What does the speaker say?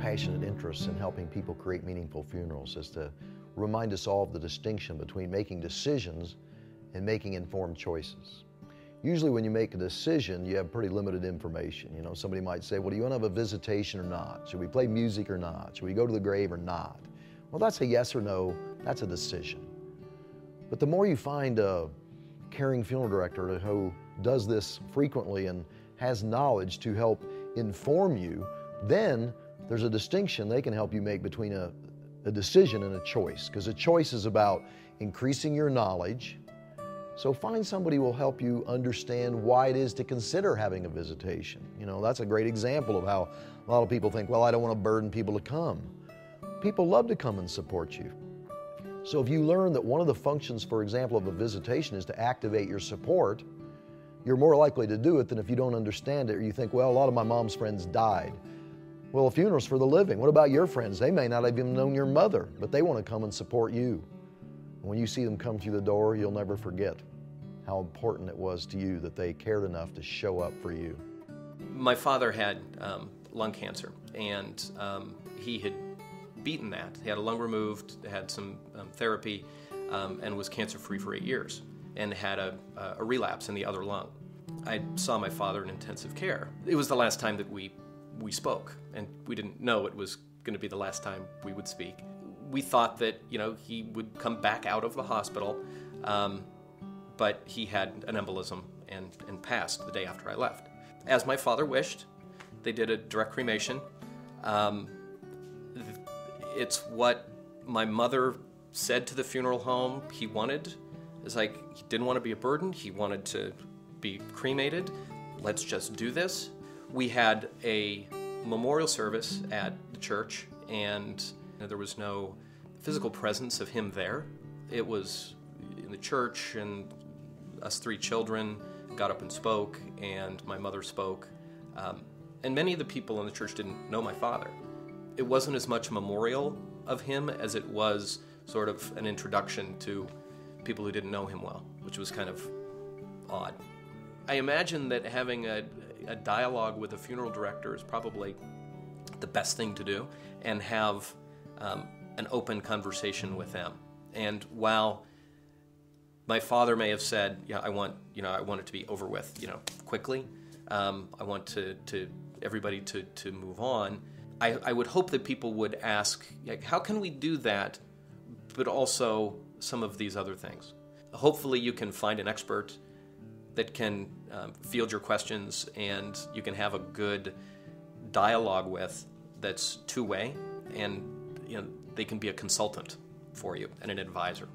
passionate interests in helping people create meaningful funerals is to remind us all of the distinction between making decisions and making informed choices. Usually when you make a decision, you have pretty limited information. You know, somebody might say, well, do you want to have a visitation or not? Should we play music or not? Should we go to the grave or not? Well, that's a yes or no. That's a decision. But the more you find a caring funeral director who does this frequently and has knowledge to help inform you, then there's a distinction they can help you make between a decision and a choice, because a choice is about increasing your knowledge. So find somebody who will help you understand why it is to consider having a visitation. You know, that's a great example of how a lot of people think, well, I don't want to burden people to come. People love to come and support you. So if you learn that one of the functions, for example, of a visitation is to activate your support, you're more likely to do it than if you don't understand it or you think, well, a lot of my mom's friends died. Well, a funeral's for the living. What about your friends? They may not have even known your mother, but they want to come and support you. When you see them come through the door, you'll never forget how important it was to you that they cared enough to show up for you. My father had lung cancer, and he had beaten that. He had a lung removed, had some therapy, and was cancer-free for 8 years, and had a relapse in the other lung. I saw my father in intensive care. It was the last time that we spoke, and we didn't know it was going to be the last time we would speak. We thought that, you know, he would come back out of the hospital, but he had an embolism and passed the day after I left. As my father wished, they did a direct cremation. It's what my mother said to the funeral home he wanted. It's like, he didn't want to be a burden. He wanted to be cremated. Let's just do this. We had a memorial service at the church, and there was no physical presence of him there. It was in the church, and us 3 children got up and spoke, and my mother spoke. And many of the people in the church didn't know my father. It wasn't as much a memorial of him as it was sort of an introduction to people who didn't know him well, which was kind of odd. I imagine that having a dialogue with a funeral director is probably the best thing to do, and have an open conversation with them. And while my father may have said, yeah, I want it to be over with, quickly. I want everybody to move on. I would hope that people would ask, like, how can we do that, but also some of these other things? Hopefully you can find an expert that can field your questions, and you can have a good dialogue with that's two-way, and they can be a consultant for you and an advisor.